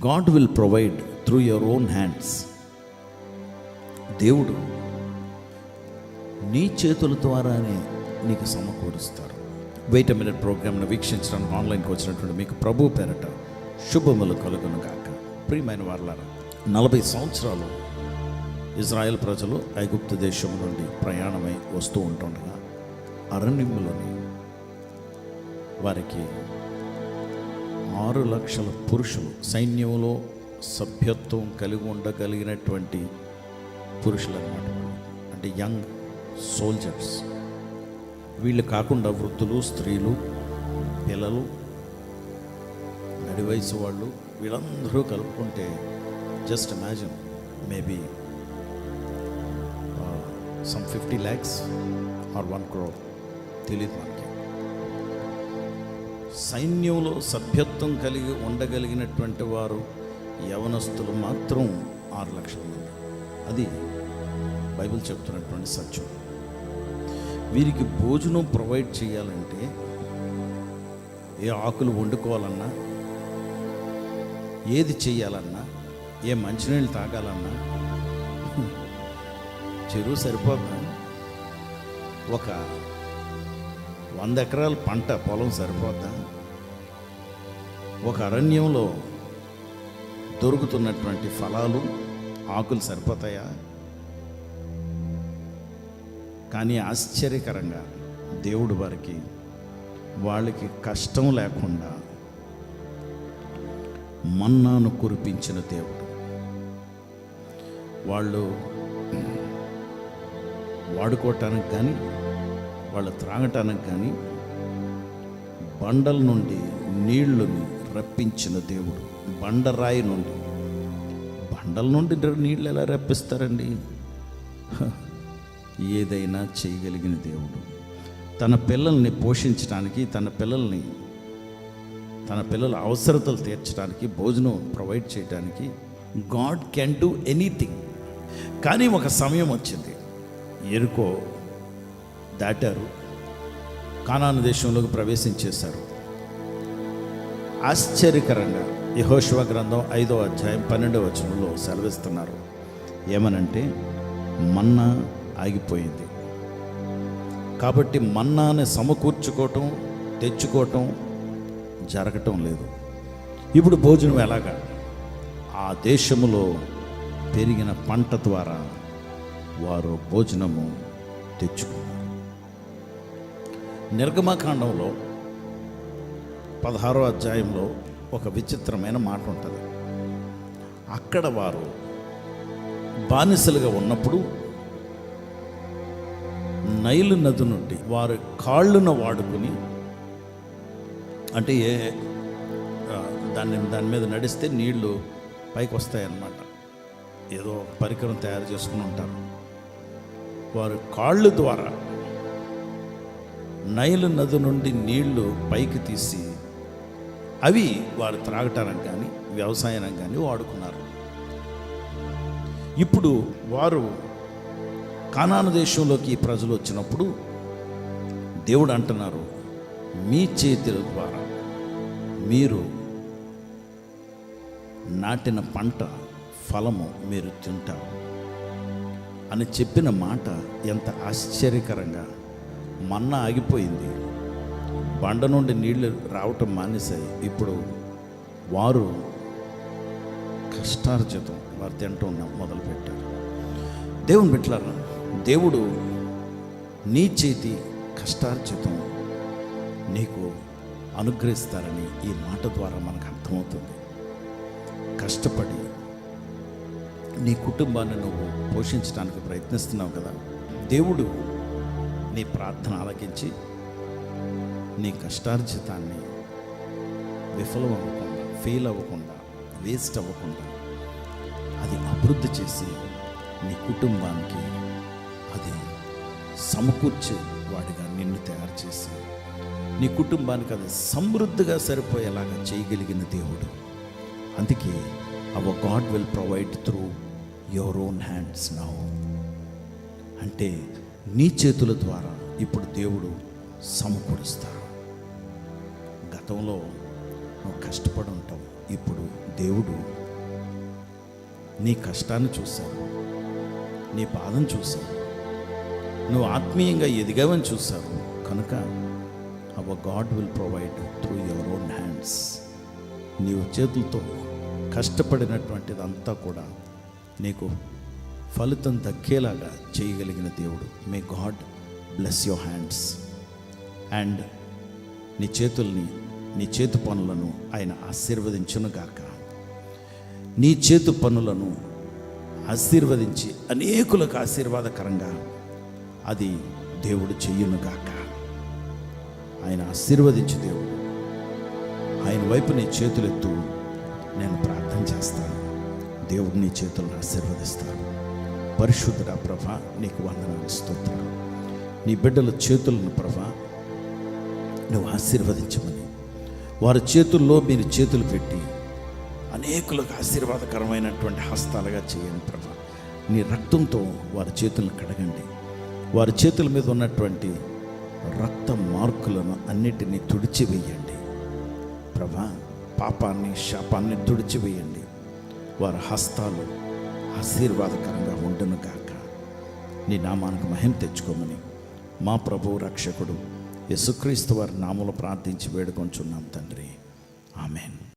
God will provide through your own hands. దేవుడు నీ చేతుల ద్వారానే నీకు సమకూరుస్తారు. వెయిట్ ఎ మినిట్ ప్రోగ్రామ్ను వీక్షించడానికి ఆన్లైన్కి వచ్చినటువంటి మీకు ప్రభు పేరట శుభములు కలుగును గాక. ప్రియమైన వారలారా, 40 సంవత్సరాలు ఇజ్రాయెల్ ప్రజలు ఐగుప్తు దేశం నుండి ప్రయాణమై వస్తూ ఉంటుండగా అరణ్యములోని వారికి 6 లక్షల పురుషులు, సైన్యంలో సభ్యత్వం కలిగి ఉండగలిగినటువంటి పురుషులు అన్నమాట. అంటే యంగ్ సోల్జర్స్. వీళ్ళు కాకుండా వృద్ధులు, స్త్రీలు, పిల్లలు, నడి వయసు వాళ్ళు, వీళ్ళందరూ కలుపుకుంటే just imagine maybe some 50 lakhs or 1 crore, తెలియదు మనకి. సైన్యంలో సభ్యత్వం కలిగి ఉండగలిగినటువంటి వారు యవనస్తులు మాత్రం 6 లక్షల మంది. అది బైబిల్ చెప్తున్నటువంటి సత్యం. వీరికి భోజనం ప్రొవైడ్ చేయాలంటే, ఏ ఆకులు వండుకోవాలన్నా, ఏది చేయాలన్నా, ఏ మంచినీళ్ళు తాగాలన్నా చెరువు సరిపోద్దా? ఒక 100 ఎకరాల పంట పొలం సరిపోద్దా? ఒక అరణ్యంలో దొరుకుతున్నటువంటి ఫలాలు, ఆకులు సరిపోతాయా? కానీ ఆశ్చర్యకరంగా దేవుడు వాళ్ళకి కష్టం లేకుండా మన్నాను కురిపించిన దేవుడు. వాళ్ళు వాడుకోవటానికి కానీ, వాళ్ళు త్రాగటానికి కానీ బండల నుండి నీళ్లుని రప్పించిన దేవుడు. బండరాయి నుండి, బండల నుండి నీళ్ళు ఎలా రప్పిస్తారండి? ఏదైనా చేయగలిగిన దేవుడు. తన పిల్లల్ని పోషించడానికి, తన పిల్లల అవసరతలు తీర్చడానికి, భోజనం ప్రొవైడ్ చేయడానికి గాడ్ కెన్ డూ ఎనీథింగ్. కానీ ఒక సమయం వచ్చింది, ఎరుకో దాటారు, కానాను దేశంలోకి ప్రవేశించేశారు. ఆశ్చర్యకరంగా యెహోషువ గ్రంథం 5వ అధ్యాయం 12వ వచనంలో సెలవిస్తున్నారు. ఏమనంటే, మన్నా ఆగిపోయింది. కాబట్టి మన్నాని సమకూర్చుకోవటం, తెచ్చుకోవటం జరగటం లేదు. ఇప్పుడు భోజనం ఎలాగా? ఆ దేశములో పెరిగిన పంట ద్వారా వారు భోజనము తెచ్చుకున్నారు. నిర్గమకాండంలో 16వ అధ్యాయంలో ఒక విచిత్రమైన మాట ఉంటుంది. అక్కడ వారు బానిసలుగా ఉన్నప్పుడు నైలు నది నుండి వారు కాళ్ళును వాడుకుని, అంటే దాని మీద నడిస్తే నీళ్లు పైకి వస్తాయన్నమాట. ఏదో పరికరం తయారు చేసుకుని ఉంటారు. వారు కాళ్ళు ద్వారా నైలు నది నుండి నీళ్లు పైకి తీసి అవి వారు త్రాగటానికి కానీ, వ్యవసాయానికి కానీ వాడుకున్నారు. ఇప్పుడు వారు కానాను దేశంలోకి ప్రజలు వచ్చినప్పుడు దేవుడు అంటున్నారు, మీ చేతుల ద్వారా మీరు నాటిన పంట ఫలము మీరు తింటారు అని చెప్పిన మాట ఎంత ఆశ్చర్యకరంగా. మన్నా ఆగిపోయింది, బండ నుండి నీళ్లు రావటం మానేశాయి. ఇప్పుడు వారు కష్టార్జితం వారు తింటూ మొదలుపెట్టారు. దేవుని బిడ్డలారా, దేవుడు నీ చేతి కష్టార్జితం నీకు అనుగ్రహిస్తారని ఈ మాట ద్వారా మనకు అర్థమవుతుంది. కష్టపడి నీ కుటుంబాన్ని నువ్వు పోషించడానికి ప్రయత్నిస్తున్నావు కదా. దేవుడు నీ ప్రార్థన ఆలకించి నీ కష్టార్జితాన్ని విఫలం అవ్వకుండా, ఫెయిల్ అవ్వకుండా, వేస్ట్ అవ్వకుండా అది అభివృద్ధి చేసి నీ కుటుంబానికి అది సమకూర్చే వాడిగా నిన్ను తయారు చేసి నీ కుటుంబానికి అది సమృద్ధిగా సరిపోయేలాగా చేయగలిగిన దేవుడు. అందుకే hour God will provide through your own hands now. అంటే నీ చేతుల ద్వారా ఇప్పుడు దేవుడు సమకూరుస్తాడు. గతంలో నువ్వు కష్టపడి ఉంటావు, ఇప్పుడు దేవుడు నీ కష్టాన్ని చూశారు, నీ బాధను చూశారు, నువ్వు ఆత్మీయంగా ఎదిగావని చూశారు. కనుక hour God will provide through your own hands. నీవు చేతులతో కష్టపడినటువంటిదంతా కూడా నీకు ఫలితం దక్కేలాగా చేయగలిగిన దేవుడు. May God bless your hands. And నీ చేతుల్ని, నీ చేతి పనులను ఆయన ఆశీర్వదించునుగాక. నీ చేతి పనులను ఆశీర్వదించి అనేకులకు ఆశీర్వాదకరంగా అది దేవుడు చెయ్యునుగాక. ఆయన ఆశీర్వదించు దేవుడు. ఆయన వైపు నీ చేతులెత్తు, నేను ప్రార్థన చేస్తాను. దేవుడు నీ చేతులను ఆశీర్వదిస్తాడు. పరిశుద్ధుడా ప్రభా, నీకు వందనాలు, స్తోత్రాలు. నీ బిడ్డల చేతులను ప్రభా నువ్వు ఆశీర్వదించమని, వారి చేతుల్లో మీరు చేతులు పెట్టి అనేకులకు ఆశీర్వాదకరమైనటువంటి హస్తాలుగా చేయండి ప్రభా. నీ రక్తంతో వారి చేతులను కడగండి. వారి చేతుల మీద ఉన్నటువంటి రక్త మార్కులను అన్నిటినీ తుడిచివేయండి ప్రభా. పాపాన్ని, శాపాన్ని తుడిచివేయండి. వారి హస్తాలు ఆశీర్వాదకరంగా ఉండును గాక. నీ నామానికి మహిమ తెచ్చుకోమని మా ప్రభువు రక్షకుడు యేసుక్రీస్తు వారి నామములో ప్రార్థించి వేడుకొంచున్నాం తండ్రి. ఆమేన్.